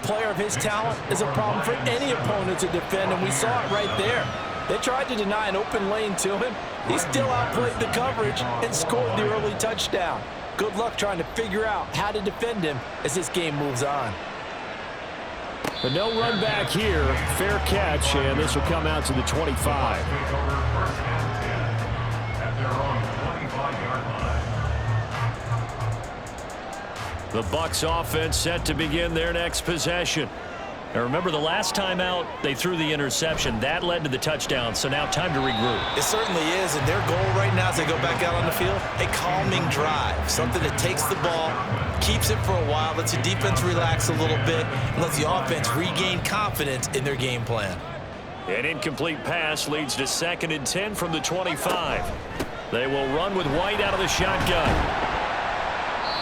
player of his talent is a problem for any opponent to defend, and we saw it right there. They tried to deny an open lane to him. He still outplayed the coverage and scored the early touchdown. Good luck trying to figure out how to defend him as this game moves on. But no run back here. Fair catch, and this will come out to the 25. The Bucs offense set to begin their next possession. Now remember, the last time out, they threw the interception. That led to the touchdown, so now time to regroup. It certainly is, and their goal right now as they go back out on the field, a calming drive, something that takes the ball, keeps it for a while, lets the defense relax a little bit, and lets the offense regain confidence in their game plan. An incomplete pass leads to 2nd and 10 from the 25. They will run with White out of the shotgun.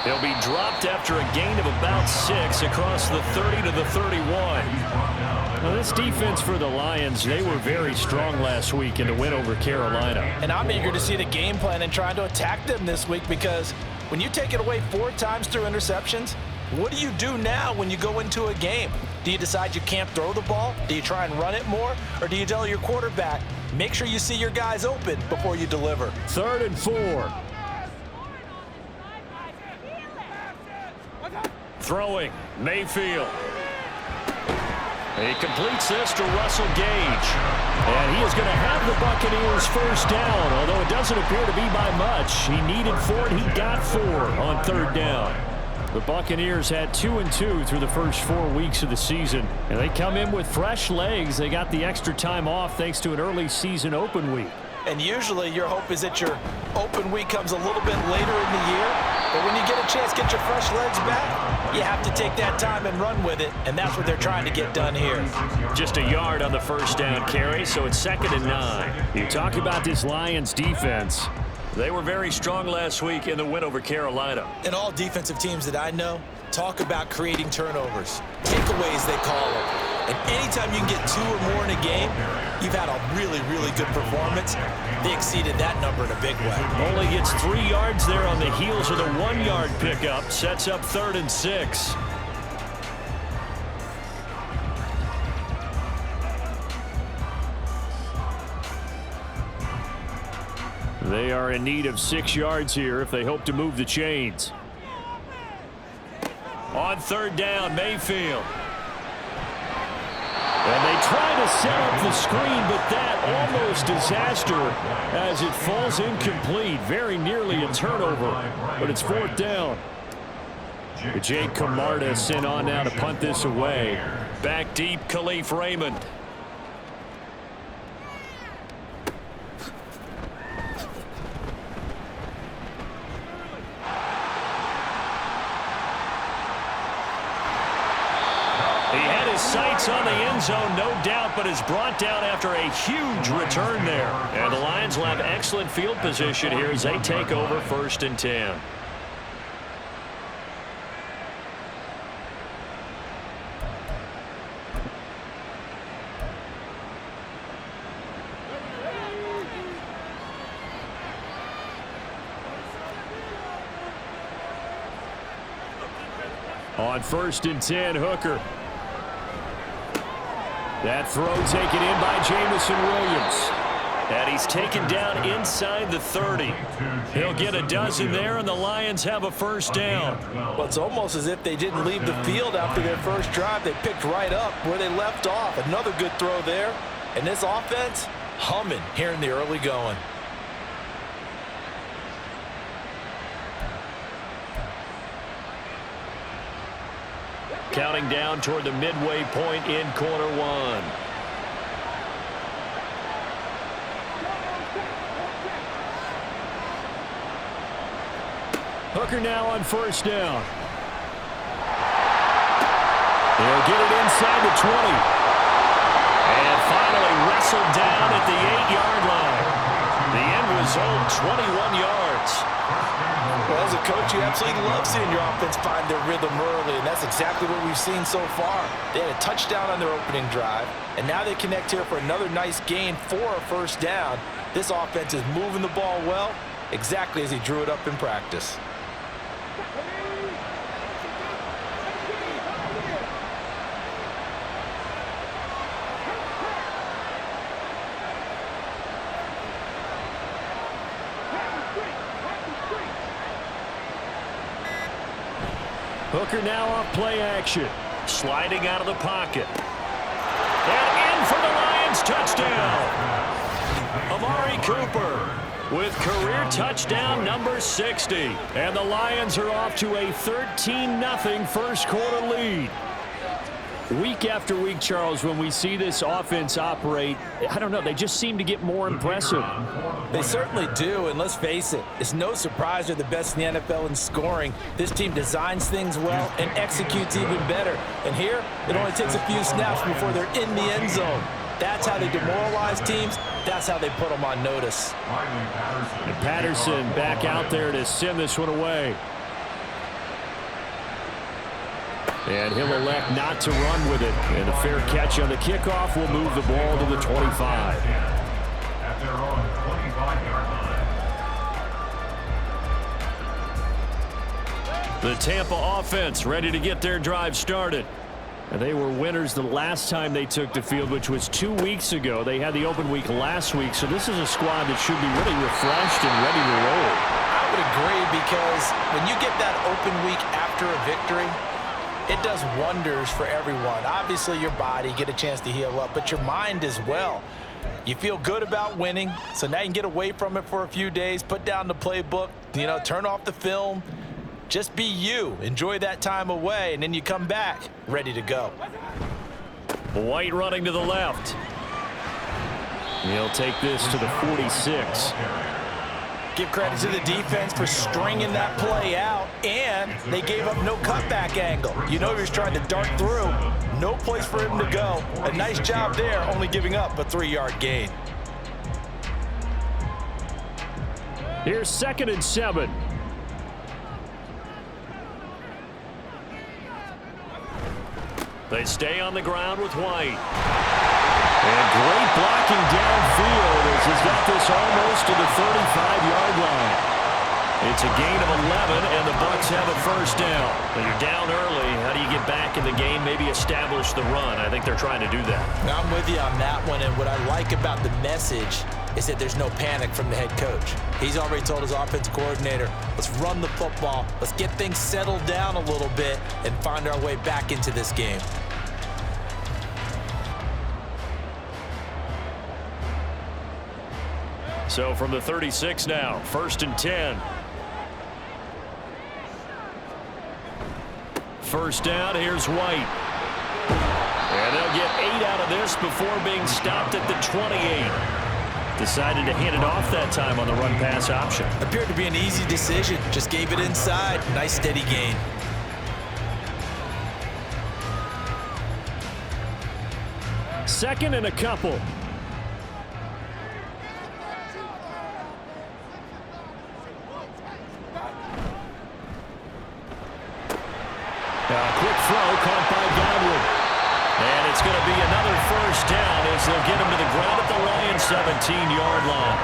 He'll be dropped after a gain of about 6 across the 30 to the 31. Now, this defense for the Lions, they were very strong last week in the win over Carolina. And I'm eager to see the game plan and trying to attack them this week, because when you take it away 4 times through interceptions, what do you do now when you go into a game? Do you decide you can't throw the ball? Do you try and run it more? Or do you tell your quarterback, make sure you see your guys open before you deliver? 3rd and 4. Throwing, Mayfield. He completes this to Russell Gage. And he is going to have the Buccaneers first down, although it doesn't appear to be by much. He needed 4, and he got 4 on 3rd down. The Buccaneers had 2-2 through the first 4 weeks of the season, and they come in with fresh legs. They got the extra time off thanks to an early season open week. And usually your hope is that your open week comes a little bit later in the year. But when you get a chance to get your fresh legs back, you have to take that time and run with it. And that's what they're trying to get done here. Just a yard on the first down carry, so it's 2nd and 9. You talk about this Lions defense. They were very strong last week in the win over Carolina. And all defensive teams that I know talk about creating turnovers. Takeaways, they call them. And anytime you can get 2 or more in a game, you've had a really, really good performance. They exceeded that number in a big way. Only gets 3 yards there on the heels of the 1-yard pickup. Sets up 3rd and 6. They are in need of 6 yards here if they hope to move the chains. On 3rd down, Mayfield. And they try to set up the screen, but that almost disaster as it falls incomplete. Very nearly a turnover, but it's 4th down. Jake Camarda sent on now to punt this away. Back deep, Khalif Raymond. Sights on the end zone, no doubt, but is brought down after a huge return there. And the Lions will have excellent field position here as they take over 1st and 10. On 1st and 10, Hooker. That throw taken in by Jamison Williams. And he's taken down inside the 30. He'll get a dozen there, and the Lions have a first down. Well, it's almost as if they didn't leave the field after their first drive. They picked right up where they left off. Another good throw there. And this offense, humming here in the early going. Counting down toward the midway point in quarter 1. Hooker now on 1st down. He'll get it inside the 20. And finally wrestled down at the 8-yard line. The end result, 21 yards. Well, as a coach, you absolutely love seeing your offense find their rhythm early, and that's exactly what we've seen so far. They had a touchdown on their opening drive, and now they connect here for another nice gain for a first down. This offense is moving the ball well, exactly as he drew it up in practice. Hooker now off play action. Sliding out of the pocket. And in for the Lions touchdown. Amari Cooper with career touchdown number 60. And the Lions are off to a 13-0 first quarter lead. Week after week, Charles, when we see this offense operate, I don't know, they just seem to get more impressive. They certainly do, and let's face it, it's no surprise they're the best in the NFL in scoring. This team designs things well and executes even better. And here, it only takes a few snaps before they're in the end zone. That's how they demoralize teams. That's how they put them on notice. And Patterson back out there to send this one away. And he'll elect not to run with it. And a fair catch on the kickoff will move the ball to the 25. The Tampa offense ready to get their drive started. And they were winners the last time they took the field, which was 2 weeks ago. They had the open week last week, so this is a squad that should be really refreshed and ready to roll. I would agree, because when you get that open week after a victory, it does wonders for everyone. Obviously, your body, get a chance to heal up, but your mind as well. You feel good about winning, so now you can get away from it for a few days, put down the playbook, turn off the film. Just be you. Enjoy that time away, and then you come back ready to go. White running to the left. He'll take this to the 46. Give credit to the defense for stringing that play out, and they gave up no cutback angle. He was trying to dart through. No place for him to go. A nice job there, only giving up a 3-yard gain. Here's 2nd and 7. They stay on the ground with White. And great blocking downfield as he's got this almost to the 35-yard line. It's a gain of 11, and the Bucs have a first down. When you're down early, how do you get back in the game, maybe establish the run? I think they're trying to do that. Now, I'm with you on that one, and what I like about the message is that there's no panic from the head coach. He's already told his offense coordinator, let's run the football, let's get things settled down a little bit and find our way back into this game. So from the 36 now, 1st and 10. First down, here's White. And they'll get 8 out of this before being stopped at the 28. Decided to hand it off that time on the run-pass option. Appeared to be an easy decision. Just gave it inside. Nice steady gain. Second and a couple. Quick throw caught by Godwin. And it's going to be another first down as they'll get him to the ground at the Lions' 17-yard line.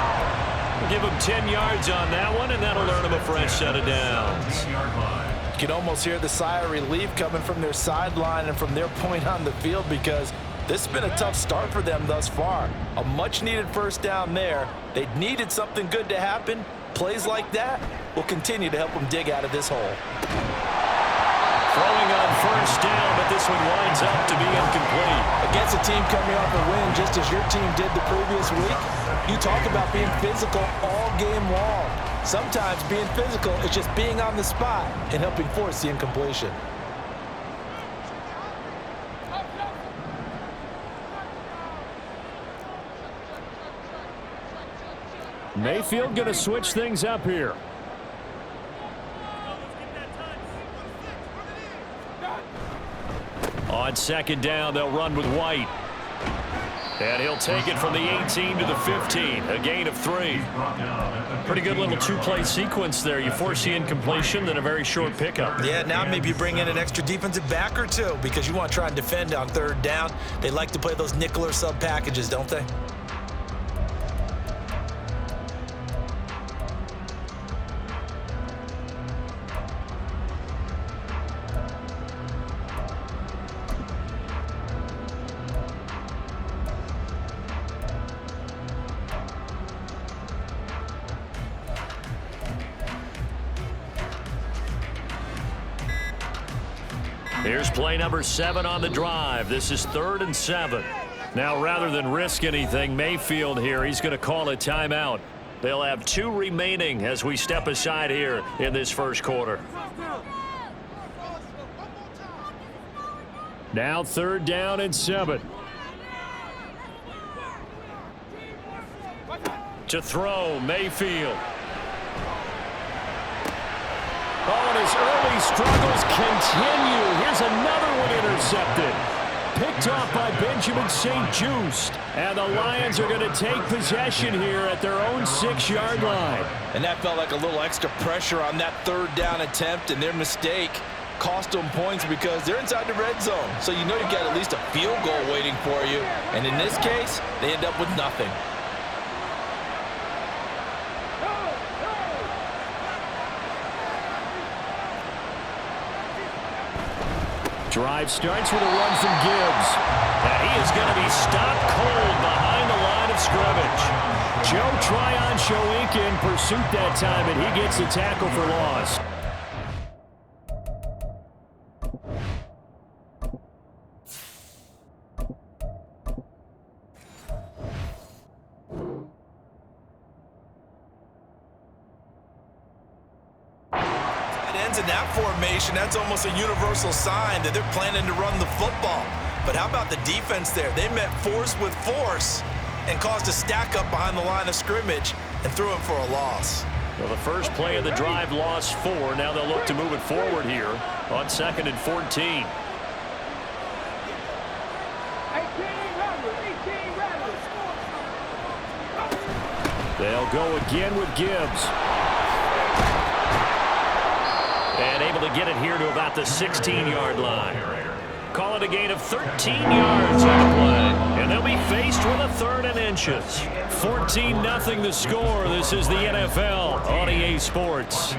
We'll give him 10 yards on that one, and that'll earn him a fresh set of downs. You can almost hear the sigh of relief coming from their sideline and from their point on the field, because this has been a tough start for them thus far. A much-needed first down there. They needed something good to happen. Plays like that will continue to help them dig out of this hole. Throwing on first down, but this one winds up to be incomplete. Against a team coming off a win just as your team did the previous week, you talk about being physical all game long. Sometimes being physical is just being on the spot and helping force the incompletion. Mayfield going to switch things up here. On 2nd down, they'll run with White. And he'll take it from the 18 to the 15, a gain of 3. Pretty good little two-play sequence there. You force the incompletion, then a very short pickup. Yeah, now maybe you bring in an extra defensive back or two because you want to try and defend on 3rd down. They like to play those nickel or sub packages, don't they? Here's play number 7 on the drive. This is 3rd and 7. Now, rather than risk anything, Mayfield here, he's going to call a timeout. They'll have 2 remaining as we step aside here in this first quarter. Now 3rd down and 7. To throw, Mayfield. Oh, and his early struggles continue. Here's another one intercepted. Picked off by Benjamin St-Juste. And the Lions are going to take possession here at their own 6-yard line. And that felt like a little extra pressure on that 3rd down attempt, and their mistake cost them points because they're inside the red zone. So you know you've got at least a field goal waiting for you. And in this case, they end up with nothing. Drive starts with a run from Gibbs. And he is going to be stopped cold behind the line of scrimmage. Joe Tryon-Shoyinka in pursuit that time, and he gets the tackle for loss. In that formation, that's almost a universal sign that they're planning to run the football. But how about the defense there? They met force with force and caused a stack up behind the line of scrimmage and threw it for a loss. Well, the first play of the drive lost 4. Now they'll look to move it forward here on 2nd and 14. They'll go again with Gibbs. And able to get it here to about the 16-yard line. Call it a gain of 13 yards on the play. And they'll be faced with a 3rd and inches. 14-0 the score. This is the NFL on EA Sports.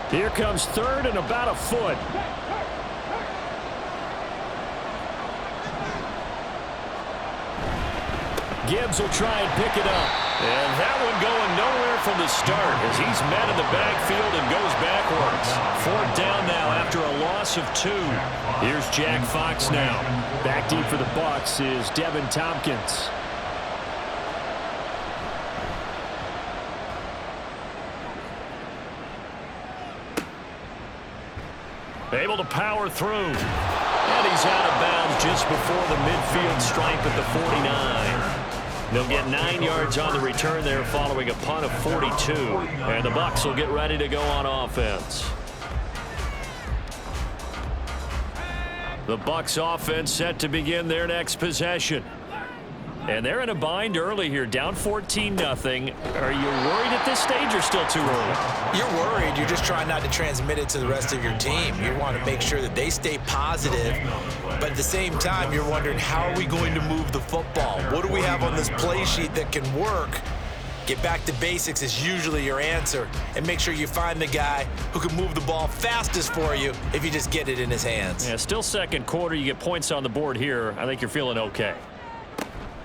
Here comes 3rd and about a foot. Gibbs will try and pick it up. And that one going nowhere from the start as he's met in the backfield and goes backwards. 4th down now after a loss of 2. Here's Jack Fox now. Back deep for the Bucs is Devin Tompkins. Able to power through. And he's out of bounds just before the midfield stripe at the 49. They'll get 9 yards on the return there following a punt of 42. And the Bucs will get ready to go on offense. The Bucs offense set to begin their next possession. And they're in a bind early here, down 14-0. Are you worried at this stage or still too early? You're worried. You're just trying not to transmit it to the rest of your team. You want to make sure that they stay positive, but at the same time, you're wondering, how are we going to move the football? What do we have on this play sheet that can work? Get back to basics is usually your answer, and make sure you find the guy who can move the ball fastest for you if you just get it in his hands. Yeah, still second quarter. You get points on the board here. I think you're feeling okay.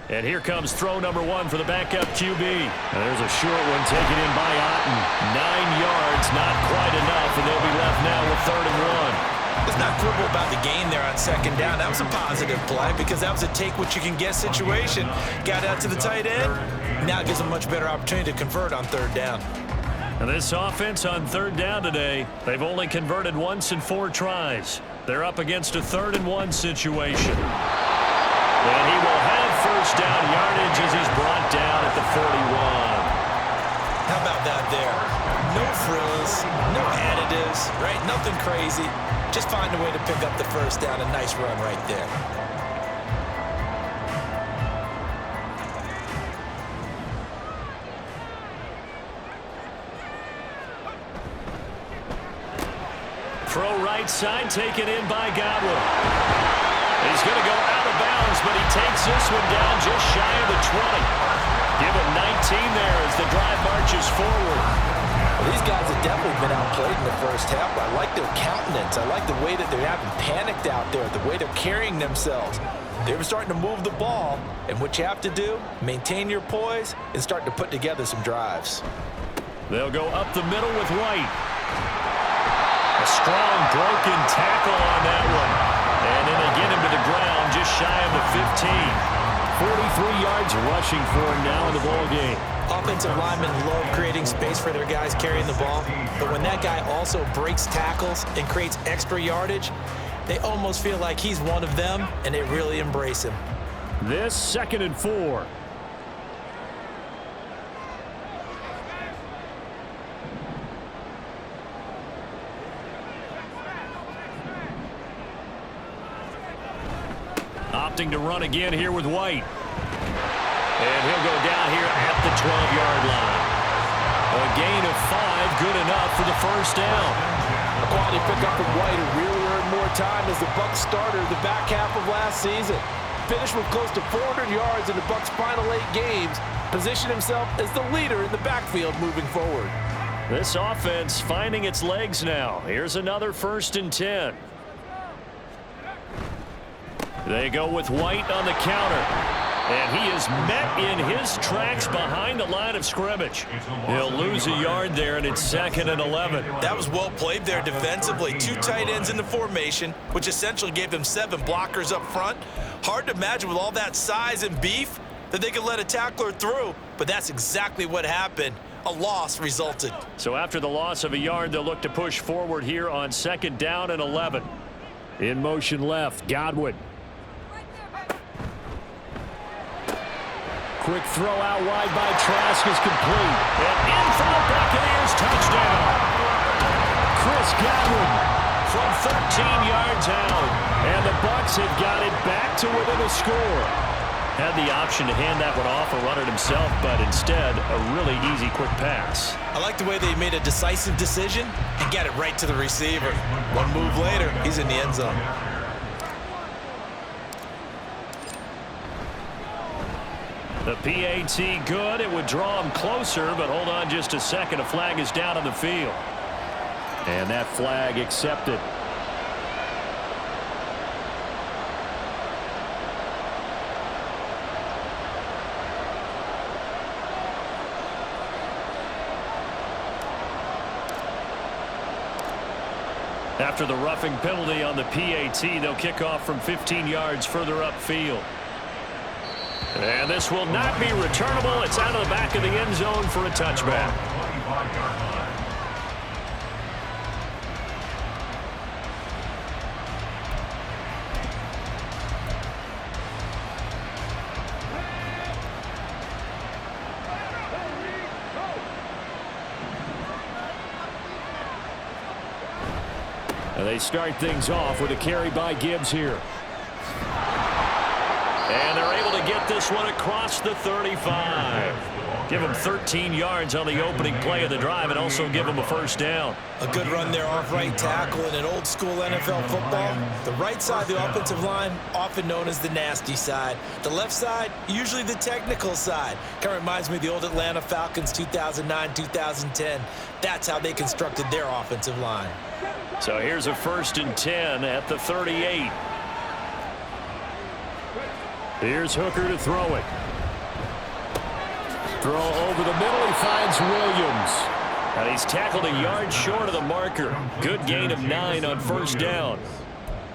And here comes throw number 1 for the backup QB. And there's a short one taken in by Otten. 9 yards, not quite enough, and they'll be left now with 3rd and 1. Let's not quibble about the gain there on 2nd down. That was a positive play because that was a take-what-you-can-get situation. Got out to the tight end. Now it gives them a much better opportunity to convert on 3rd down. And this offense on 3rd down today, they've only converted once in 4 tries. They're up against a 3rd and 1 situation. And he will have 1st down yardage as he's brought down at the 41. How about that there? No frills, no additives, right? Nothing crazy. Just find a way to pick up the 1st down. A nice run right there. Throw right side, taken in by Godwin. He's going to go out of bounds, but he takes this one down just shy of the 20. Give him 19 there as the drive marches forward. Well, these guys have definitely been outplayed in the first half. I like their countenance. I like the way that they haven't panicked out there, the way they're carrying themselves. They were starting to move the ball, and what you have to do, maintain your poise and start to put together some drives. They'll go up the middle with White. A strong broken tackle on that one. And then they get him to the ground just shy of the 15. 43 yards rushing for him now in the ball game. Offensive linemen love creating space for their guys carrying the ball, but when that guy also breaks tackles and creates extra yardage, they almost feel like he's one of them, and they really embrace him. This 2nd and 4. Opting to run again here with White. And he'll go down here at the 12-yard line. A gain of 5, good enough for the first down. A quality pickup from White, who really earned more time as the Bucs starter the back half of last season. Finished with close to 400 yards in the Bucs' final 8 games. Positioned himself as the leader in the backfield moving forward. This offense finding its legs now. Here's another 1st and 10. They go with White on the counter. And he is met in his tracks behind the line of scrimmage. He'll lose a yard there, and it's 2nd and 11. That was well played there defensively. 2 tight ends in the formation, which essentially gave them 7 blockers up front. Hard to imagine with all that size and beef that they could let a tackler through, but that's exactly what happened. A loss resulted. So after the loss of a yard, they'll look to push forward here on 2nd down and 11. In motion left, Godwin. Quick throw out wide by Trask is complete. And in for the Buccaneers, touchdown. Chris Godwin from 13 yards out. And the Bucs have got it back to within a score. Had the option to hand that one off or run it himself, but instead, a really easy quick pass. I like the way they made a decisive decision and got it right to the receiver. One move later, he's in the end zone. The PAT good. It would draw him closer, but hold on just a second. A flag is down on the field. And that flag accepted. After the roughing penalty on the PAT, they'll kick off from 15 yards further upfield. And this will not be returnable. It's out of the back of the end zone for a touchback. And they start things off with a carry by Gibbs here. And they're able to get this one across the 35. Give them 13 yards on the opening play of the drive and also give them a first down. A good run there off right tackle in an old school NFL football. The right side of the offensive line, often known as the nasty side. The left side, usually the technical side. Kind of reminds me of the old Atlanta Falcons 2009-2010. That's how they constructed their offensive line. So here's a 1st and 10 at the 38. Here's Hooker to throw it. Throw over the middle. He finds Williams. And he's tackled a yard short of the marker. Good gain of 9 on first down.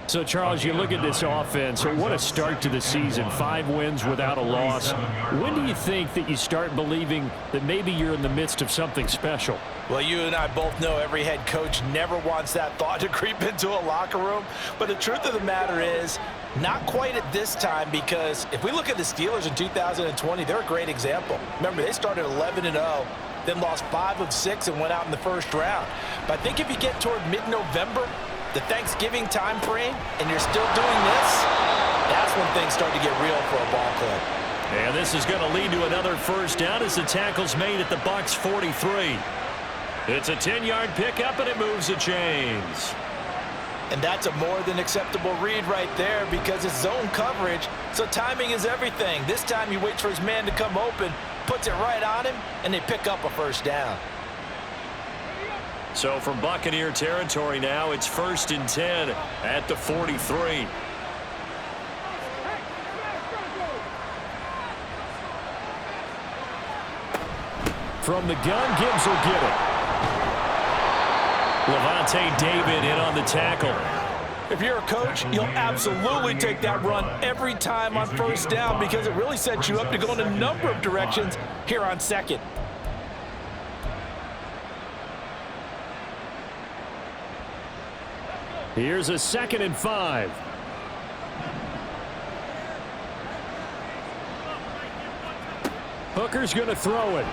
So, Charles, you look at this offense. So what a start to the season. 5 wins without a loss. When do you think that you start believing that maybe you're in the midst of something special? Well, you and I both know every head coach never wants that thought to creep into a locker room. But the truth of the matter is, not quite at this time, because if we look at the Steelers in 2020, they're a great example. Remember, they started 11-0, then lost 5 of 6 and went out in the first round. But I think if you get toward mid-November, the Thanksgiving time frame, and you're still doing this, that's when things start to get real for a ball club. And this is going to lead to another first down as the tackle's made at the Bucs 43. It's a 10-yard pickup, and it moves the chains. And that's a more than acceptable read right there because it's zone coverage, so timing is everything. This time he waits for his man to come open, puts it right on him, and they pick up a first down. So from Buccaneer territory now, it's 1st and 10 at the 43. From the gun, Gibbs will get it. Levante David in on the tackle. If you're a coach, you'll absolutely take that run every time on first down because it really sets you up to go in a number of directions here on second. Here's a 2nd and 5. Hooker's going to throw it.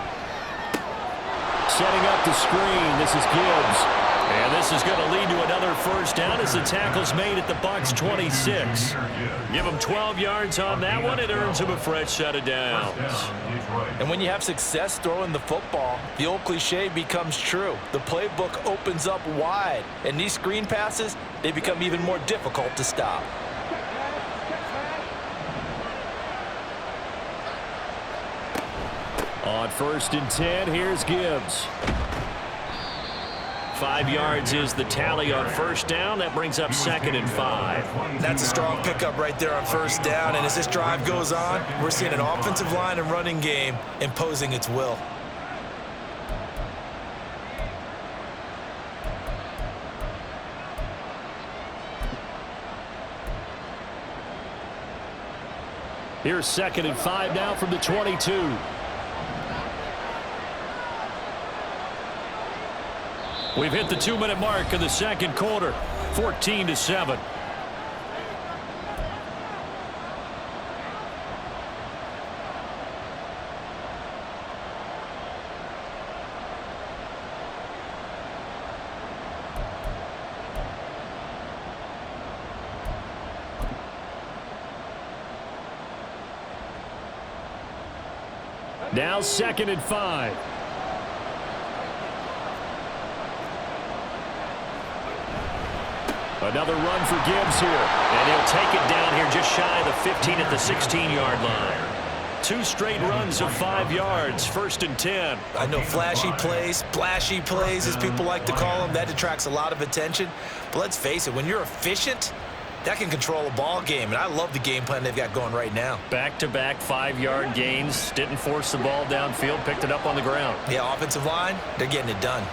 Setting up the screen. This is Gibbs. And this is going to lead to another first down as the tackle's made at the Bucs 26. Give him 12 yards on that one. It earns him a fresh set of downs. And when you have success throwing the football, the old cliche becomes true. The playbook opens up wide, and these screen passes, they become even more difficult to stop. On 1st and 10, here's Gibbs. 5 yards is the tally on first down. That brings up 2nd and 5. That's a strong pickup right there on first down. And as this drive goes on, we're seeing an offensive line and running game imposing its will. Here's 2nd and 5 now from the 22. We've hit the 2-minute mark of the second quarter, 14-7. Now 2nd and 5. Another run for Gibbs here. And he'll take it down here just shy of the 15 at the 16-yard line. 2 straight runs of 5 yards, 1st and 10. I know flashy plays, splashy plays, as people like to call them, that attracts a lot of attention. But let's face it, when you're efficient, that can control a ball game. And I love the game plan they've got going right now. Back-to-back 5-yard gains. Didn't force the ball downfield, picked it up on the ground. Yeah, offensive line, they're getting it done.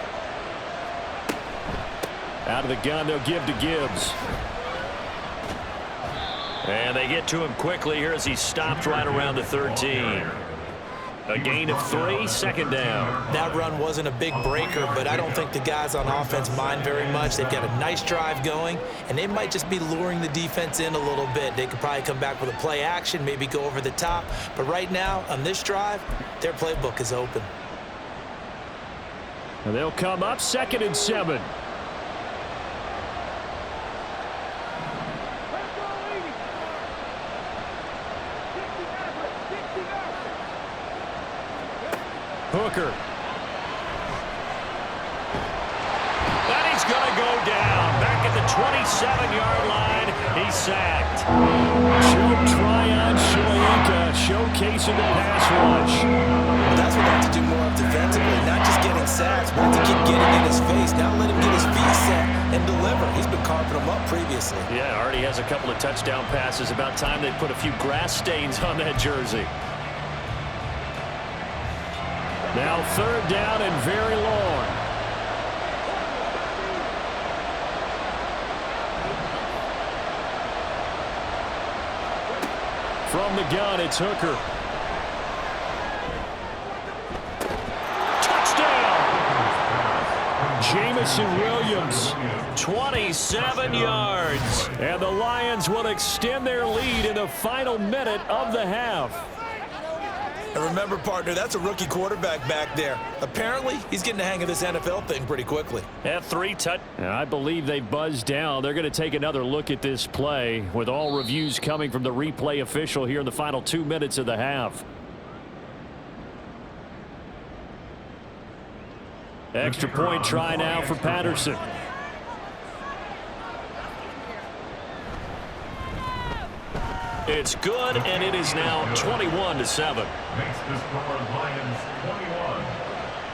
Out of the gun, they'll give to Gibbs. And they get to him quickly here as he stopped right around the 13. A gain of 3, 2nd down. That run wasn't a big breaker, but I don't think the guys on offense mind very much. They've got a nice drive going, and they might just be luring the defense in a little bit. They could probably come back with a play action, maybe go over the top. But right now, on this drive, their playbook is open. And they'll come up 2nd and 7. Hooker. And he's going to go down. Back at the 27-yard line. He's sacked. Choke try on Shoyinka, showcasing the pass rush. Well, that's what they have to do more of defensively, not just getting sacks, but to keep getting in his face. Now let him get his feet set and deliver. He's been carving them up previously. Yeah, already has a couple of touchdown passes. About time they put a few grass stains on that jersey. Now 3rd down and very long. From the gun, it's Hooker. Touchdown! Jamison Williams, 27 yards. And the Lions will extend their lead in the final minute of the half. And remember, partner, that's a rookie quarterback back there. Apparently, he's getting the hang of this NFL thing pretty quickly. At 3 touch. I believe they buzzed down. They're going to take another look at this play with all reviews coming from the replay official here in the final 2 minutes of the half. Extra point try now for Patterson. It's good, and it is now 21-7. Makes the score Lions 21,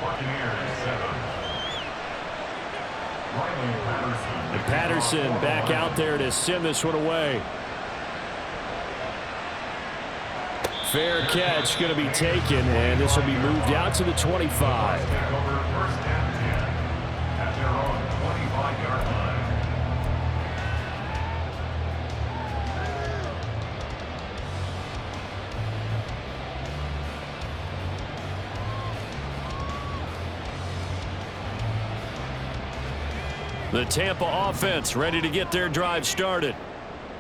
Buccaneers 7. And Patterson back out there to send this one away. Fair catch going to be taken, and this will be moved out to the 25. Take over first and 10 at their own 25-yard line. The Tampa offense ready to get their drive started.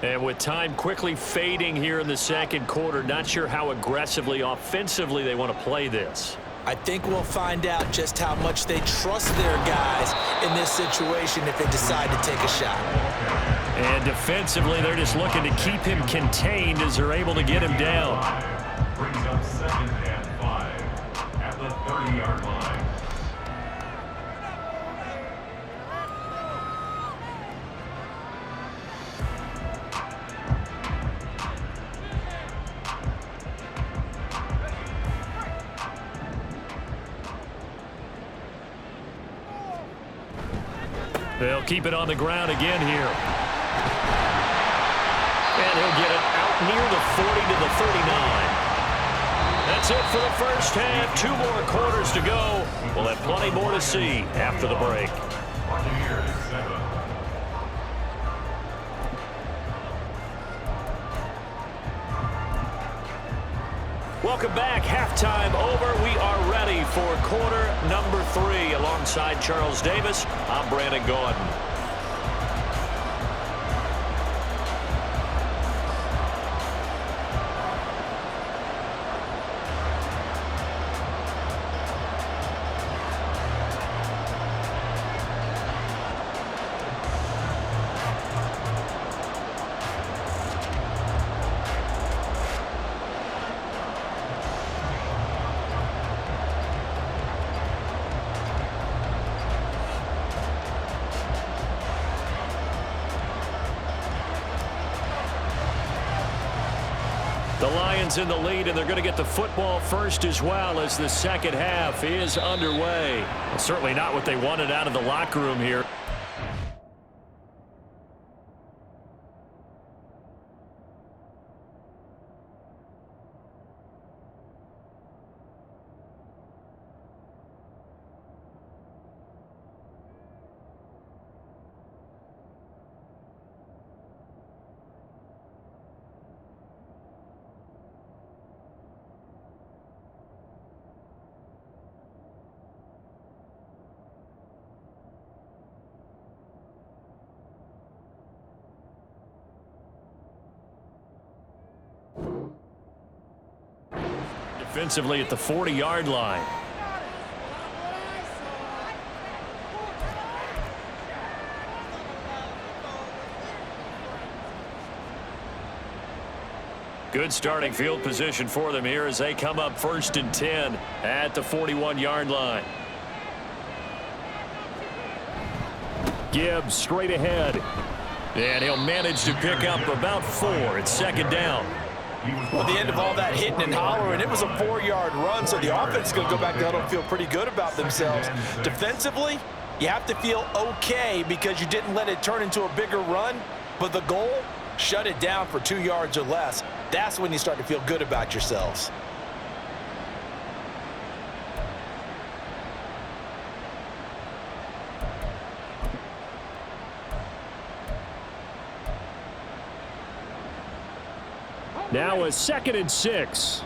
And with time quickly fading here in the second quarter, not sure how aggressively, offensively they want to play this. I think we'll find out just how much they trust their guys in this situation if they decide to take a shot. And defensively, they're just looking to keep him contained as they're able to get him down. Brings up 2nd and 5 at the 30-yard line. They'll keep it on the ground again here. And he'll get it out near the 40 to the 39. That's it for the first half. 2 more quarters to go. We'll have plenty more to see after the break. Buccaneers 7. Welcome back. Halftime over. We are ready for quarter number 3. Alongside Charles Davis, I'm Brandon Gordon. The Lions in the lead, and they're going to get the football first as well as the second half is underway. Well, certainly not what they wanted out of the locker room here. Defensively at the 40-yard line. Good starting field position for them here as they come up 1st and 10 at the 41-yard line. Gibbs straight ahead. And he'll manage to pick up about 4. It's 2nd down. Well, the end of all that hitting and hollering, it was a 4-yard run, so the offense is going to go back to huddle and feel pretty good about themselves. Defensively, you have to feel okay because you didn't let it turn into a bigger run, but the goal, shut it down for 2 yards or less. That's when you start to feel good about yourselves. Now a 2nd and 6.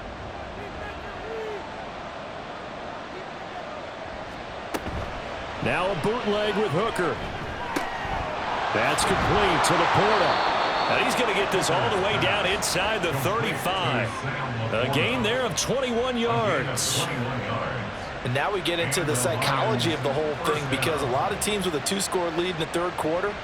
Now a bootleg with Hooker. That's complete to Laporta. And he's going to get this all the way down inside the 35. A gain there of 21 yards. And now we get into the psychology of the whole thing because a lot of teams with a 2-score lead in the 3rd quarter,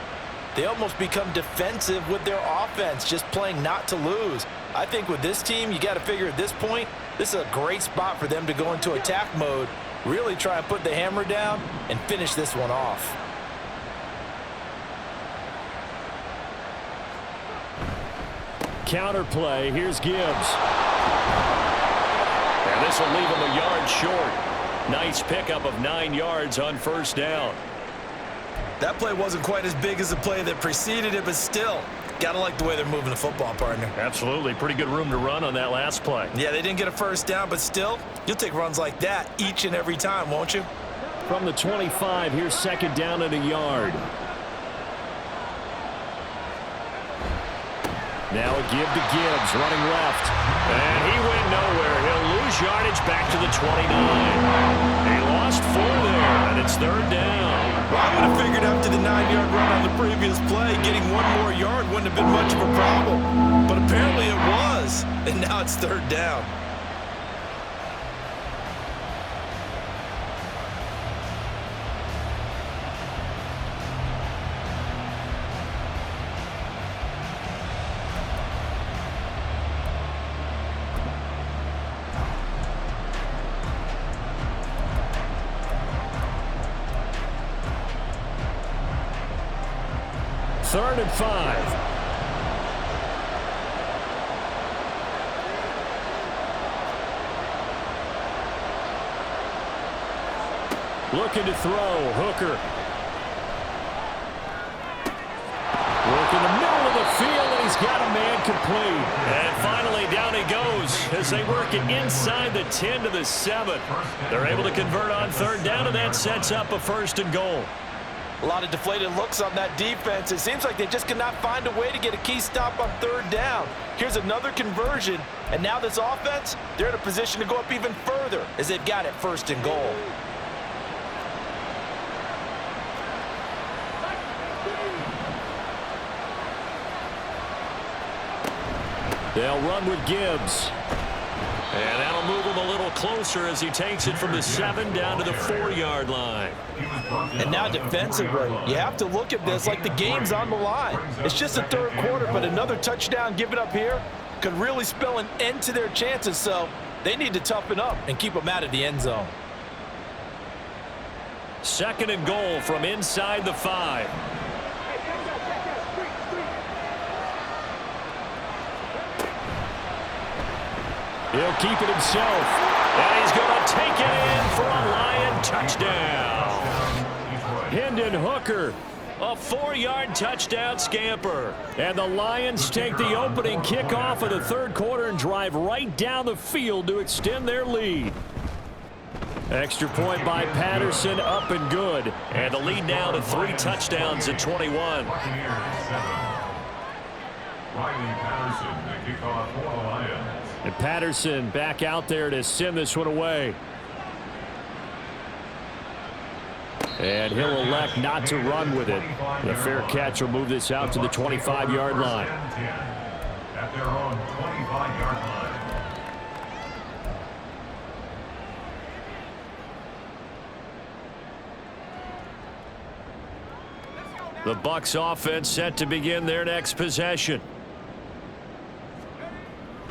they almost become defensive with their offense, just playing not to lose. I think with this team, you got to figure at this point, this is a great spot for them to go into attack mode, really try and put the hammer down and finish this one off. counter play. Here's Gibbs. And this will leave him a yard short. Nice pickup of 9 yards on first down. That play wasn't quite as big as the play that preceded it, but still, gotta like the way they're moving the football, partner. Absolutely. Pretty good room to run on that last play. Yeah, they didn't get a first down, but still, you'll take runs like that each and every time, won't you? From the 25, here's second down and a yard. Now a give to Gibbs, running left. And he went nowhere. He'll lose yardage back to the 29. He lost 4 there, and it's third down. Well, I would have figured after the 9-yard run on the previous play, getting 1 more yard wouldn't have been much of a problem. But apparently it was, and now it's third down. Third and 5. Looking to throw. Hooker. Work in the middle of the field, and he's got a man complete. And finally, down he goes as they work it inside the 10 to the 7. They're able to convert on third down, and that sets up a first and goal. A lot of deflated looks on that defense. It seems like they just cannot find a way to get a key stop on third down. Here's another conversion, and now this offense, they're in a position to go up even further as they've got it first and goal. They'll run with Gibbs. And that'll move him a little closer as he takes it from the 7 down to the 4-yard line. And now defensively, you have to look at this like the game's on the line. It's just the third quarter, but another touchdown given up here could really spell an end to their chances, so they need to toughen up and keep them out of the end zone. Second and goal from inside the 5. He'll keep it himself. And he's going to take it in for a Lion touchdown. Hendon Hooker, a 4-yard touchdown scamper. And the Lions take the opening kickoff of the third quarter and drive right down the field to extend their lead. Extra point by Patterson, up and good. And the lead now to 3 touchdowns at 21. And Patterson back out there to send this one away. And he'll elect not to run with it. The fair catch will move this out to the 25-yard line. At their own 25-yard line. The Bucs offense set to begin their next possession.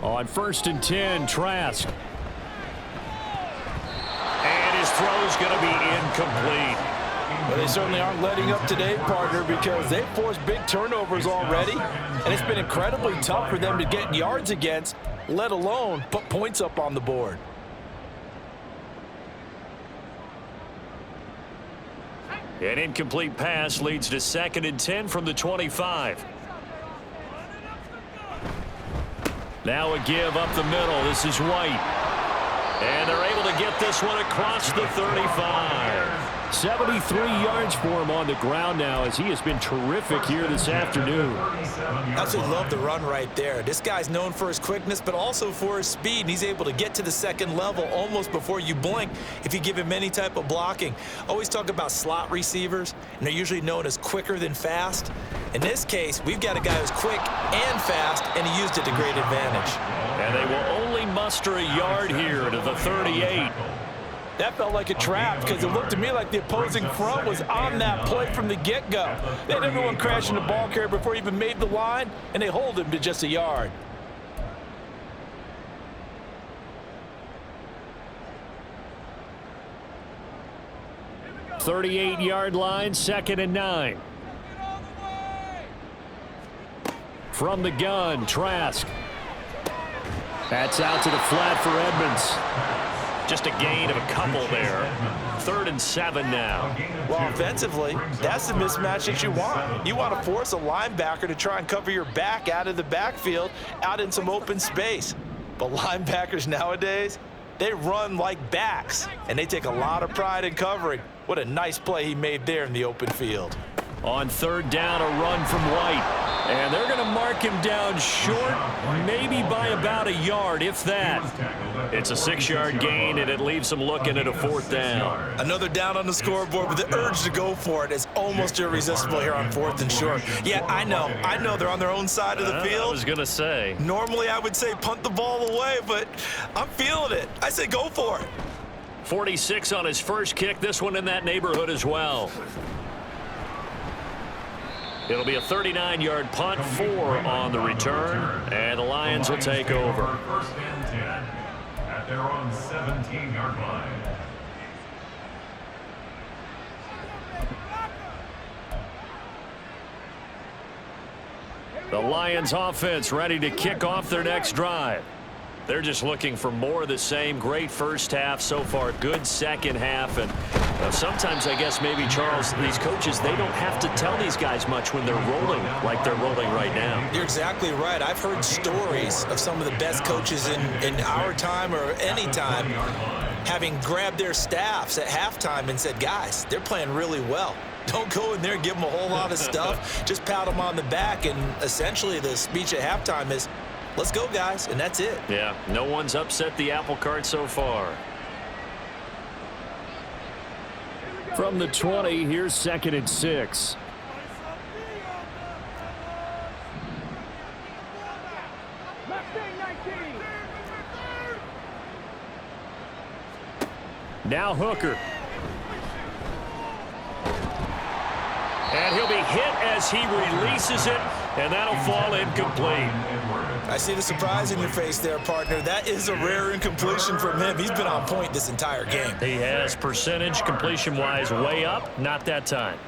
On 1st and 10, Trask. And his throw's going to be incomplete. Well, they certainly aren't letting up today, partner, because they've forced big turnovers already, and it's been incredibly tough for them to get yards against, let alone put points up on the board. An incomplete pass leads to 2nd and 10 from the 25. Now a give up the middle. This is White. And they're able to get this one across the 35. 73 yards for him on the ground now as he has been terrific here this afternoon. Absolutely love the run right there. This guy's known for his quickness, but also for his speed. And he's able to get to the second level almost before you blink if you give him any type of blocking. Always talk about slot receivers, and they're usually known as quicker than fast. In this case, we've got a guy who's quick and fast, and he used it to great advantage. And they will only muster a yard here to the 38. That felt like a trap because it looked to me like the opposing front was on that play from the get-go. They had everyone crashing the ball carrier before he even made the line, and they hold him to just a yard. ...38-yard line, 2nd and 9. From the gun, Trask. That's out to the flat for Edmonds. Just a gain of a couple there. 3rd and 7 now. Well, offensively, that's the mismatch that you want. You want to force a linebacker to try and cover your back out of the backfield, out in some open space. But linebackers nowadays, they run like backs, and they take a lot of pride in covering. What a nice play he made there in the open field. On 3rd down, a run from White. And they're going to mark him down short, maybe by about a yard, if that. It's a 6-yard gain, and it leaves them looking at a 4th down. Another down on the scoreboard, but the urge to go for it is almost irresistible here on 4th and short. Yeah, I know they're on their own side of the field. I was going to say. Normally, I would say punt the ball away, but I'm feeling it. I say go for it. 46 on his first kick, this one in that neighborhood as well. It'll be a 39-yard punt, 4 on the return, and the Lions will take over. 1st and 10 at their own 17-yard line. The Lions offense ready to kick off their next drive. They're just looking for more of the same. Great first half so far, good second half, and sometimes I guess maybe, Charles, these coaches, they don't have to tell these guys much when they're rolling like they're rolling right now. You're exactly right. I've heard stories of some of the best coaches in our time or any time having grabbed their staffs at halftime and said, guys, they're playing really well. Don't go in there and give them a whole lot of stuff. Just pat them on the back, and essentially the speech at halftime is, let's go, guys, and that's it. Yeah, no one's upset the apple cart so far. From the 20, here's 2nd and 6. Now Hooker. And he'll be hit as he releases it, and that'll fall incomplete. I see the surprise in your face there, partner. That is a rare incompletion from him. He's been on point this entire game. He has percentage completion-wise way up, not that time.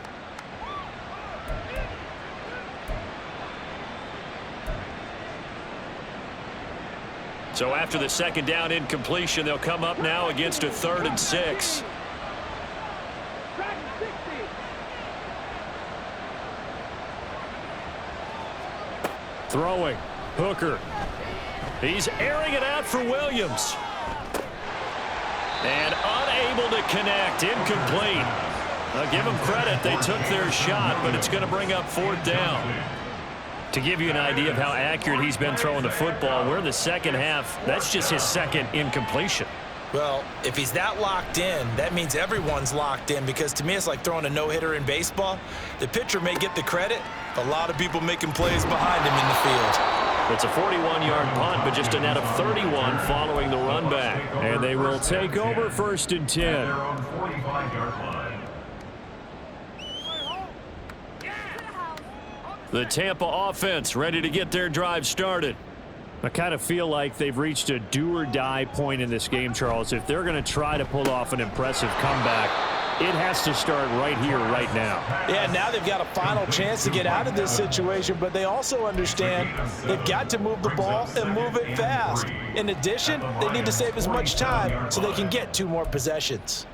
So after the 2nd down incompletion, they'll come up now against a 3rd and 6. Throwing. Hooker. He's airing it out for Williams. And unable to connect. Incomplete. I'll give them credit. They took their shot, but it's going to bring up 4th down. To give you an idea of how accurate he's been throwing the football, we're in the second half. That's just his 2nd incompletion. Well, if he's that locked in, that means everyone's locked in, because to me it's like throwing a no-hitter in baseball. The pitcher may get the credit. A lot of people making plays behind him in the field. It's a 41-yard punt, but just a net of 31 following the run back. And they will take over 1st and 10. Their own 45-yard line. The Tampa offense ready to get their drive started. I kind of feel like they've reached a do-or-die point in this game, Charles. If they're going to try to pull off an impressive comeback, it has to start right here, right now. Yeah, now they've got a final chance to get out of this situation, but they also understand they've got to move the ball and move it fast. In addition, they need to save as much time so they can get 2 more possessions.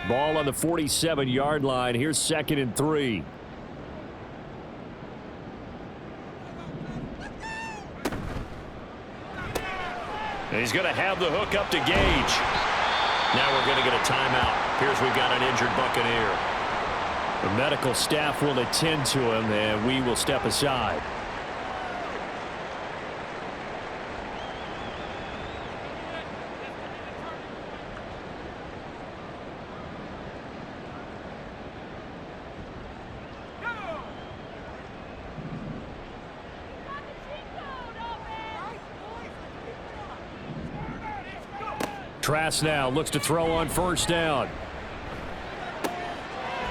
Ball on the 47-yard line. Here's 2nd and 3. And he's going to have the hook up to Gage. Now we're going to get a timeout. Here's we've got an injured Buccaneer. The medical staff will attend to him, and we will step aside. Trask now looks to throw on 1st down.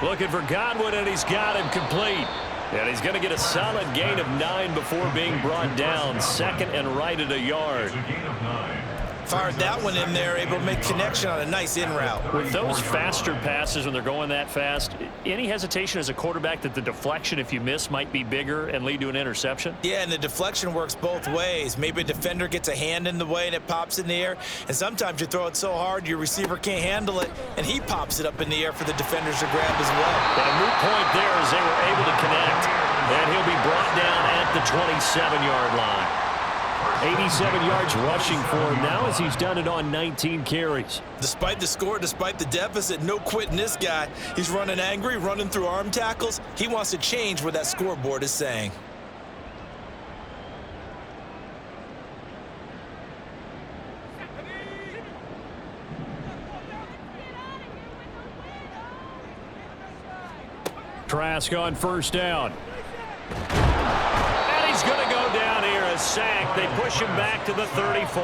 Looking for Godwin, and he's got him complete. And he's going to get a solid gain of 9 before being brought down. 2nd and right at a yard. It's a gain of 9. Fired that one in there, able to make connection on a nice in route. With those faster passes when they're going that fast, any hesitation as a quarterback that the deflection, if you miss, might be bigger and lead to an interception? Yeah, and the deflection works both ways. Maybe a defender gets a hand in the way and it pops in the air, and sometimes you throw it so hard your receiver can't handle it, and he pops it up in the air for the defenders to grab as well. And a moot point there as they were able to connect, and he'll be brought down at the 27-yard line. 87 yards rushing for him now as he's done it on 19 carries. Despite the score, despite the deficit, no quitting this guy. He's running angry, running through arm tackles. He wants to change what that scoreboard is saying. Trask on first down. And he's going to go down here, a sack. They push him back to the 34.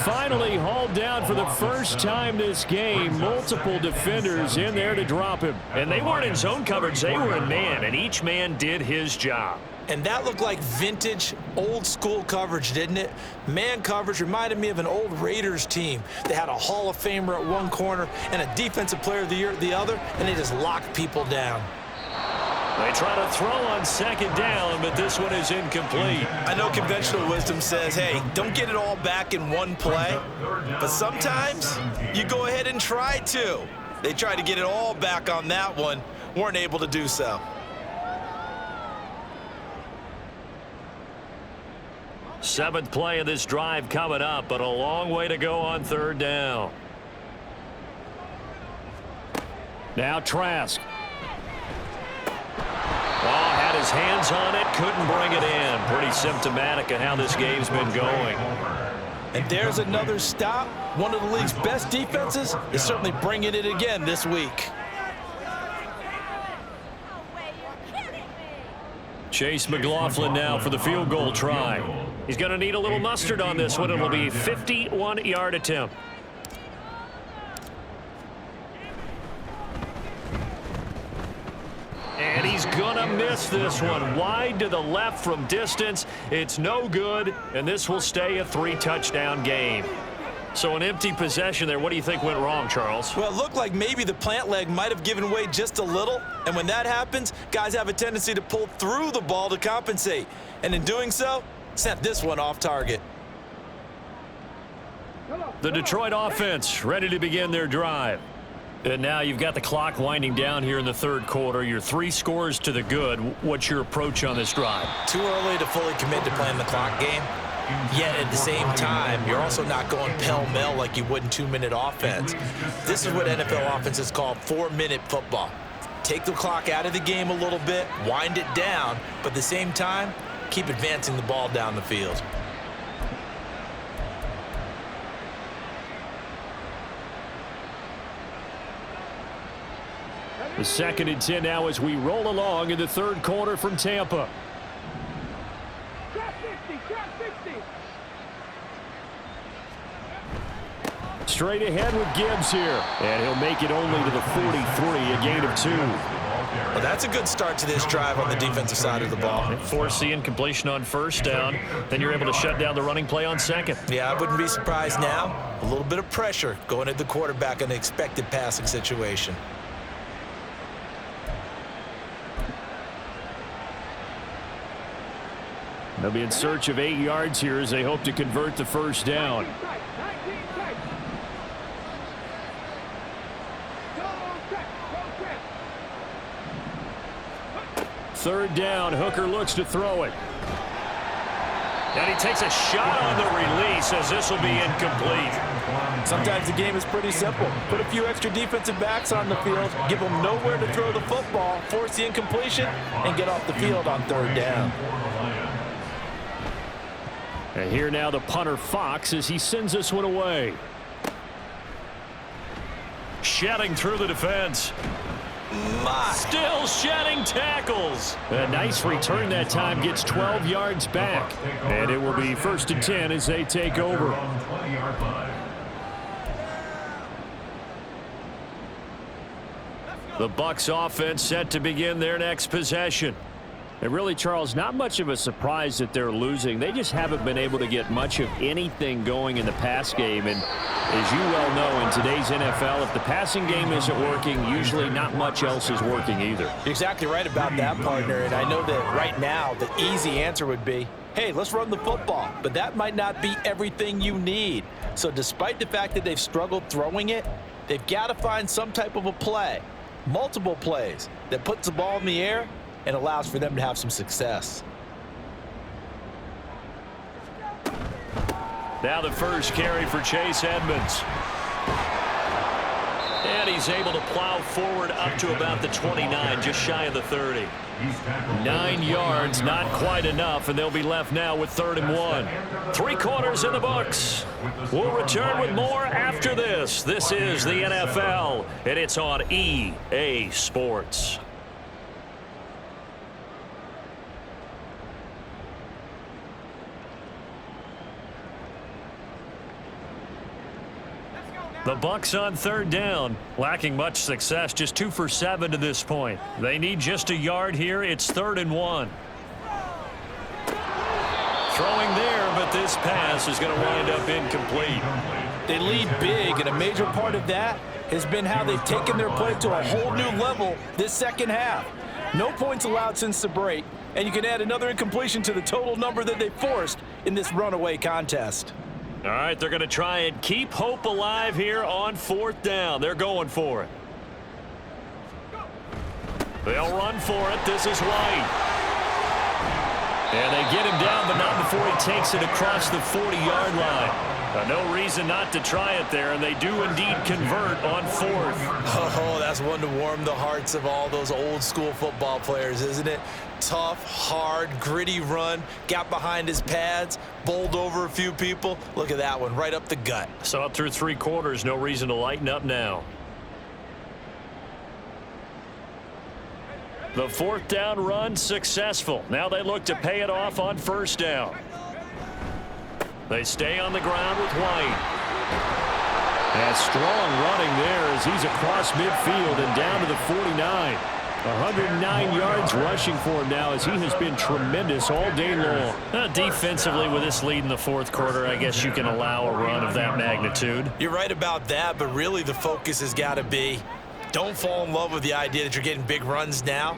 Finally hauled down for the first time this game. Multiple defenders in there to drop him. And they weren't in zone coverage. They were in man, and each man did his job. And that looked like vintage, old-school coverage, didn't it? Man coverage reminded me of an old Raiders team. They had a Hall of Famer at one corner and a Defensive Player of the Year at the other, and they just locked people down. They try to throw on second down, but this one is incomplete. I know conventional wisdom says, hey, don't get it all back in one play, but sometimes you go ahead and try to. They tried to get it all back on that one, weren't able to do so. Seventh play of this drive coming up, but a long way to go on third down. Now Trask. Had his hands on it, couldn't bring it in. Pretty symptomatic of how this game's been going. And there's another stop. One of the league's best defenses is certainly bringing it again this week. Chase McLaughlin now for the field goal try. He's going to need a little mustard on this one. It'll be a 51-yard attempt. And he's going to miss this one. Wide to the left from distance. It's no good, and this will stay a 3-touchdown game. So an empty possession there. What do you think went wrong, Charles? Well, it looked like maybe the plant leg might have given way just a little, and when that happens, guys have a tendency to pull through the ball to compensate. And in doing so, sent this one off target. The Detroit offense ready to begin their drive. And now you've got the clock winding down here in the third quarter. You're 3 scores to the good. What's your approach on this drive? Too early to fully commit to playing the clock game. Yet at the same time, you're also not going pell-mell like you would in 2-minute offense. This is what NFL offenses call 4-minute football. Take the clock out of the game a little bit, wind it down, but at the same time, keep advancing the ball down the field. The 2nd and 10 now as we roll along in the third quarter from Tampa. Straight ahead with Gibbs here. And he'll make it only to the 43, a gain of 2. Well, that's a good start to this drive on the defensive side of the ball. Force the incompletion on first down. Then you're able to shut down the running play on second. Yeah, I wouldn't be surprised now. A little bit of pressure going at the quarterback in the expected passing situation. They'll be in search of 8 yards here as they hope to convert the first down. Third down, Hooker looks to throw it. And he takes a shot on the release as this will be incomplete. Sometimes the game is pretty simple. Put a few extra defensive backs on the field, give them nowhere to throw the football, force the incompletion, and get off the field on third down. And here now the punter Fox as he sends this one away. Shedding through the defense. Still shedding tackles. A nice return that time, gets 12 yards back. And it will be 1st and 10 as they take over. The Bucs offense set to begin their next possession. And really, Charles, not much of a surprise that they're losing. They just haven't been able to get much of anything going in the pass game. And as you well know, in today's NFL, if the passing game isn't working, usually not much else is working either. You're exactly right about that, partner. And I know that right now the easy answer would be, hey, let's run the football. But that might not be everything you need. So despite the fact that they've struggled throwing it, they've got to find some type of a play, multiple plays, that puts the ball in the air and allows for them to have some success. Now the first carry for Chase Edmonds. And he's able to plow forward up to about the 29, just shy of the 30. 9 yards, not quite enough, and they'll be left now with 3rd and 1. 3 quarters in the books. We'll return with more after this. This is the NFL, and it's on EA Sports. The Bucs on 3rd down, lacking much success, just 2 for 7 to this point. They need just a yard here. It's 3rd and 1. Throwing there, but this pass is going to wind up incomplete. They lead big, and a major part of that has been how they've taken their play to a whole new level this second half. No points allowed since the break, and you can add another incompletion to the total number that they forced in this runaway contest. All right, they're going to try and keep hope alive here on 4th down. They're going for it. They'll run for it. This is White. And they get him down, but not before he takes it across the 40-yard line. No reason not to try it there, and they do indeed convert on 4th. Oh, that's one to warm the hearts of all those old-school football players, isn't it? Tough, hard, gritty run, got behind his pads, bowled over a few people. Look at that one, right up the gut. So up through 3 quarters, no reason to lighten up now. The 4th down run successful. Now they look to pay it off on 1st down. They stay on the ground with White. And strong running there as he's across midfield and down to the 49. 109 yards rushing for him now as he has been tremendous all day long. Defensively, with this lead in the 4th quarter, I guess you can allow a run of that magnitude. You're right about that, but really the focus has got to be, don't fall in love with the idea that you're getting big runs now.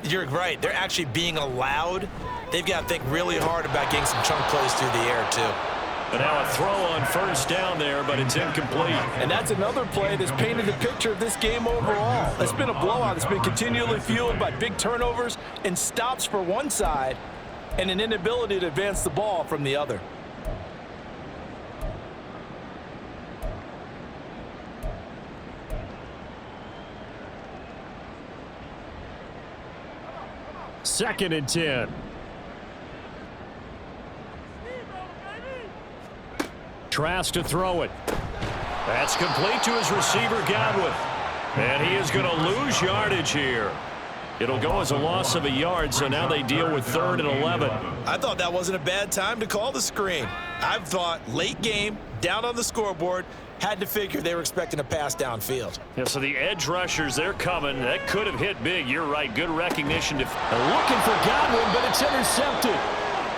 You're right. They're actually being allowed. They've got to think really hard about getting some chunk plays through the air, too. But now a throw on 1st down there, but it's incomplete. And that's another play that's painted the picture of this game overall. It's been a blowout. It's been continually fueled by big turnovers and stops for one side and an inability to advance the ball from the other. Second and 10. Trask to throw it. That's complete to his receiver, Godwin. And he is going to lose yardage here. It'll go as a loss of a yard, so now they deal with 3rd and 11. I thought that wasn't a bad time to call the screen. I've thought late game, down on the scoreboard, had to figure they were expecting a pass downfield. Yeah, so the edge rushers, they're coming. That could have hit big. You're right. Good recognition. Looking for Godwin, but it's intercepted.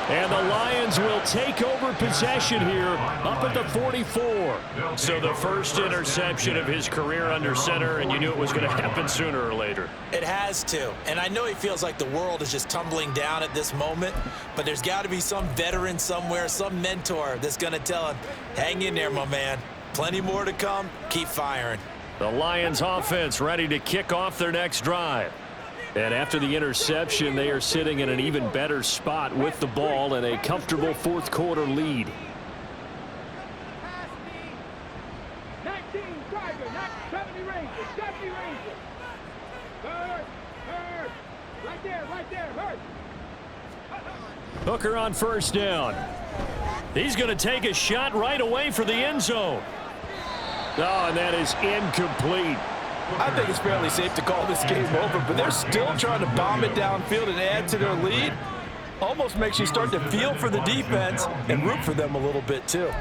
And the Lions will take over possession here up at the 44. So the first interception of his career under center, and you knew it was going to happen sooner or later. It has to. And I know he feels like the world is just tumbling down at this moment, but there's got to be some veteran somewhere, some mentor that's going to tell him, hang in there, my man. Plenty more to come. Keep firing. The Lions offense ready to kick off their next drive. And after the interception, they are sitting in an even better spot with the ball and a comfortable 4th quarter lead. 19 Tiger, 70 Rangers, 70 Rangers. Hurt. Right there, hurt. Hooker on 1st down. He's going to take a shot right away for the end zone. Oh, and that is incomplete. I think it's fairly safe to call this game over, but they're still trying to bomb it downfield and add to their lead. Almost makes you start to feel for the defense and root for them a little bit, too.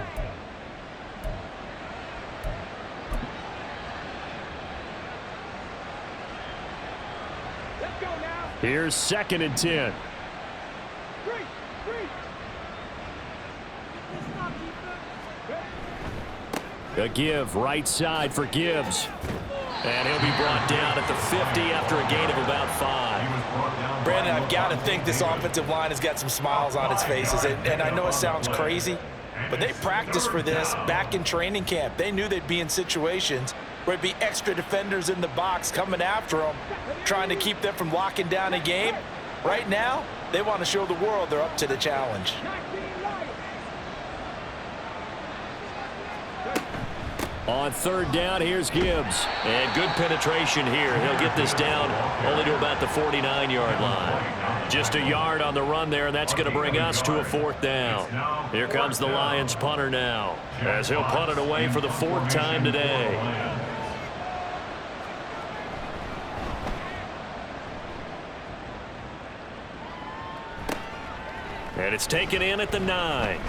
Here's 2nd and 10. A give right side for Gibbs. And he'll be brought down at the 50 after a gain of about 5. Brandon, I've got to think this offensive line has got some smiles on its faces. And I know it sounds crazy, but they practiced for this back in training camp. They knew they'd be in situations where it'd be extra defenders in the box coming after them, trying to keep them from locking down a game. Right now, they want to show the world they're up to the challenge. On 3rd down, here's Gibbs. And good penetration here. He'll get this down only to about the 49-yard line. Just a yard on the run there, and that's going to bring us to a 4th down. Here comes the Lions punter now, as he'll punt it away for the 4th time today. And it's taken in at the 9.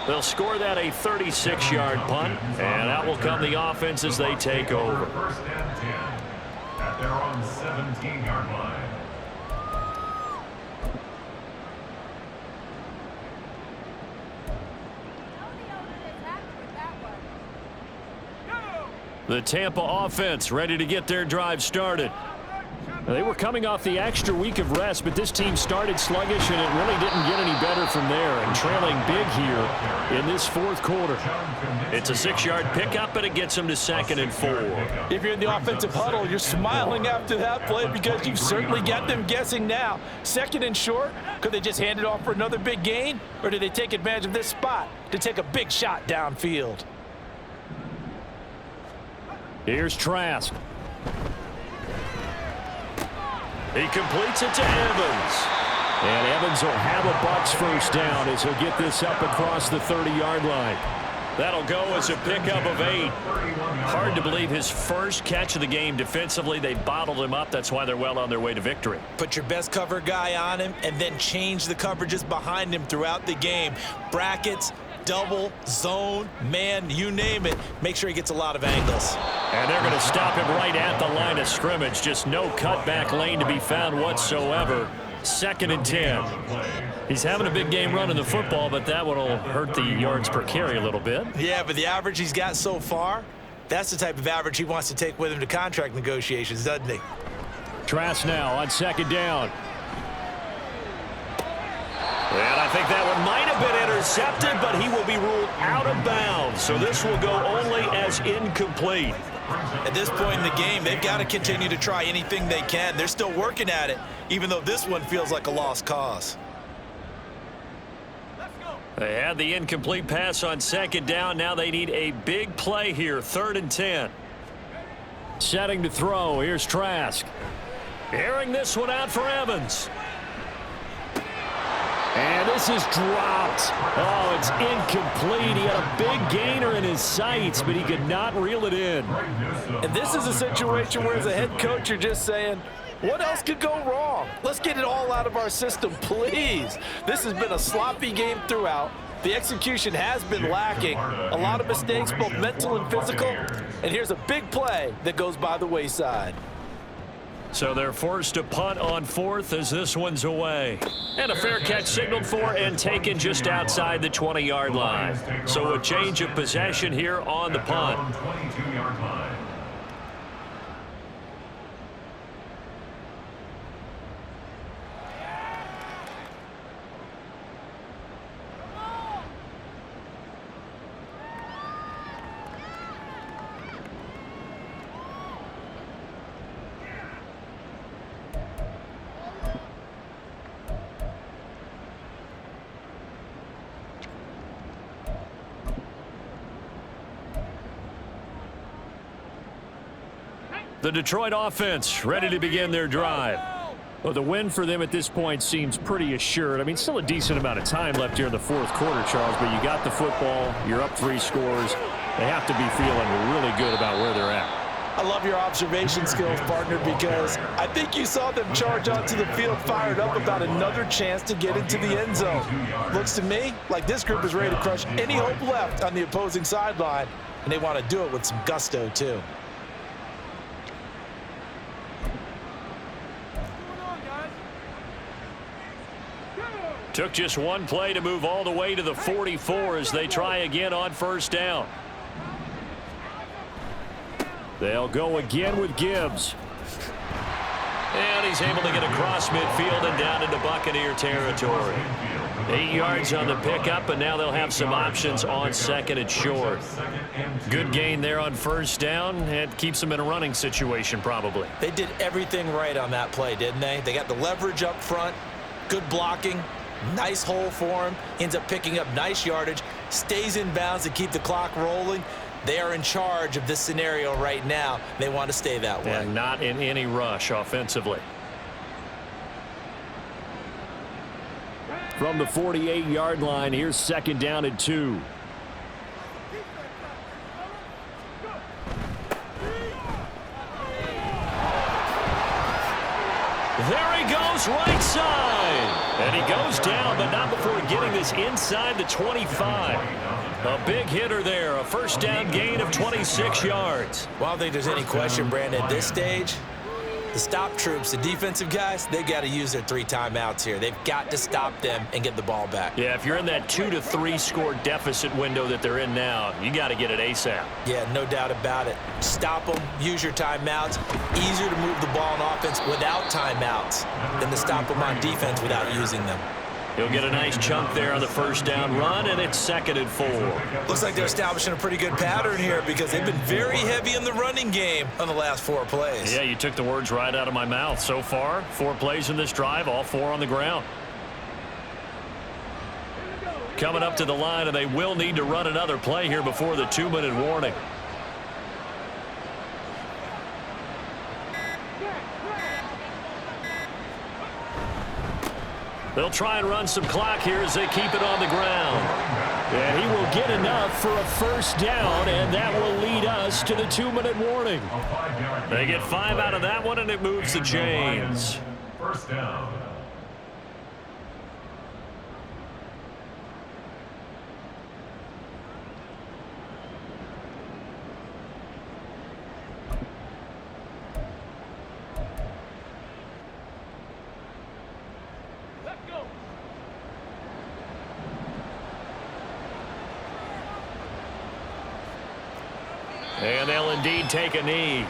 They'll score that a 36-yard punt, and that will come the offense as they take over. 1st and 10 at their own 17-yard line. The Tampa offense ready to get their drive started. They were coming off the extra week of rest, but this team started sluggish, and it really didn't get any better from there, and trailing big here in this 4th quarter. It's a 6-yard pickup, and it gets them to 2nd and 4. If you're in the offensive huddle, you're smiling after that play because you've certainly got them guessing now. 2nd and short, could they just hand it off for another big gain, or did they take advantage of this spot to take a big shot downfield? Here's Trask. He completes it to Evans. And Evans will have a Bucs 1st down as he'll get this up across the 30-yard line. That'll go as a pickup of 8. Hard to believe his first catch of the game defensively. They bottled him up. That's why they're well on their way to victory. Put your best cover guy on him and then change the coverages behind him throughout the game. Brackets, double, zone, man, you name it. Make sure he gets a lot of angles. And they're going to stop him right at the line of scrimmage. Just no cutback lane to be found whatsoever. 2nd and 10. He's having a big game running the football, but that one will hurt the yards per carry a little bit. Yeah, but the average he's got so far, that's the type of average he wants to take with him to contract negotiations, doesn't he? Trask now on 2nd down. And I think that one might have been intercepted, but he will be ruled out of bounds. So this will go only as incomplete. At this point in the game, they've got to continue to try anything they can. They're still working at it, even though this one feels like a lost cause. They had the incomplete pass on 2nd down. Now they need a big play here. 3rd and 10. Setting to throw. Here's Trask. Airing this one out for Evans. And this is dropped. Oh, it's incomplete. He had a big gainer in his sights, but he could not reel it in. And this is a situation where, as a head coach, you're just saying, what else could go wrong? Let's get it all out of our system, please. This has been a sloppy game throughout. The execution has been lacking. A lot of mistakes, both mental and physical. And here's a big play that goes by the wayside. So they're forced to punt on 4th as this one's away. And a fair catch signaled for and taken just outside the 20-yard line. So a change of possession here on the punt. 22-yard line. The Detroit offense ready to begin their drive. Well, the win for them at this point seems pretty assured. I mean, still a decent amount of time left here in the 4th quarter, Charles, but you got the football, you're up 3 scores. They have to be feeling really good about where they're at. I love your observation skills, partner, because I think you saw them charge onto the field fired up about another chance to get into the end zone. Looks to me like this group is ready to crush any hope left on the opposing sideline, and they want to do it with some gusto, too. Took just one play to move all the way to the 44 as they try again on first down. They'll go again with Gibbs. And he's able to get across midfield and down into Buccaneer territory. 8 yards on the pickup, and now they'll have some options on second and short. Good gain there on first down, and keeps them in a running situation probably. They did everything right on that play, didn't they? They got the leverage up front, good blocking, nice hole for him, ends up picking up nice yardage, stays in bounds to keep the clock rolling. They are in charge of this scenario right now. They want to stay that way. And not in any rush offensively. From the 48-yard line, here's second down and 2. There he goes, right side. And he goes down, but not before getting this inside the 25. A big hitter there, a first down gain of 26 yards. Well, I don't think there's any question, Brandon, at this stage, the stop troops, the defensive guys, they got to use their 3 timeouts here. They've got to stop them and get the ball back. Yeah, if you're in that 2 to 3 score deficit window that they're in now, you got to get it ASAP. Yeah, no doubt about it. Stop them, use your timeouts. Easier to move the ball on offense without timeouts than to stop them on defense without using them. He'll get a nice chunk there on the first down run, and it's second and 4. Looks like they're establishing a pretty good pattern here because they've been very heavy in the running game on the last 4 plays. Yeah, you took the words right out of my mouth. So far, 4 plays in this drive, all 4 on the ground. Coming up to the line, and they will need to run another play here before the 2-minute warning. They'll try and run some clock here as they keep it on the ground. And he will get enough for a first down, and that will lead us to the 2-minute warning. They get 5 out of that one, and it moves the chains. First down. And they'll indeed take a knee.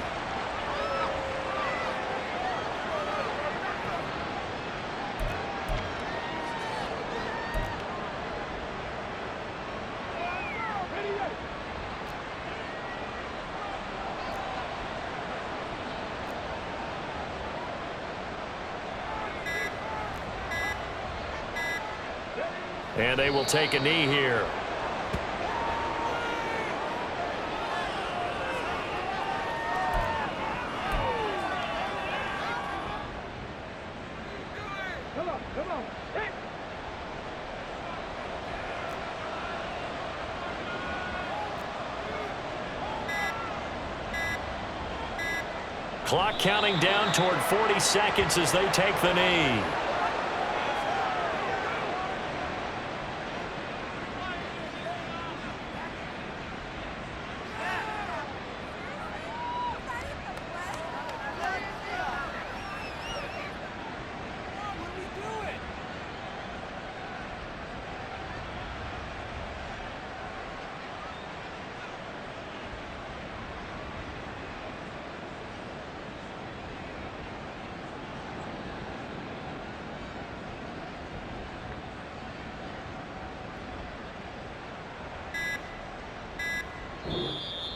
And they will take a knee here. Come on. Hey. Clock counting down toward 40 seconds as they take the knee.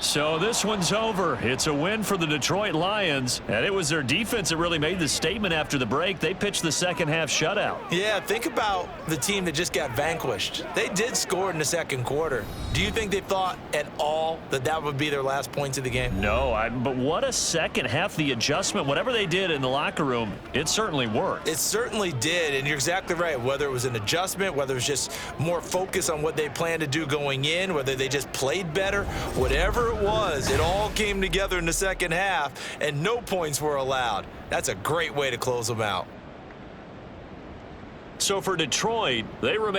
So this one's over. It's a win for the Detroit Lions, and it was their defense that really made the statement after the break. They pitched the second half shutout. Yeah, think about the team that just got vanquished. They did score in the second quarter. Do you think they thought at all that that would be their last points of the game? No, but what a second half. The adjustment, whatever they did in the locker room, it certainly worked. It certainly did, and you're exactly right. Whether it was an adjustment, whether it was just more focus on what they planned to do going in, whether they just played better, whatever it was, it all came together in the second half, and no points were allowed. That's a great way to close them out. So for Detroit, they remain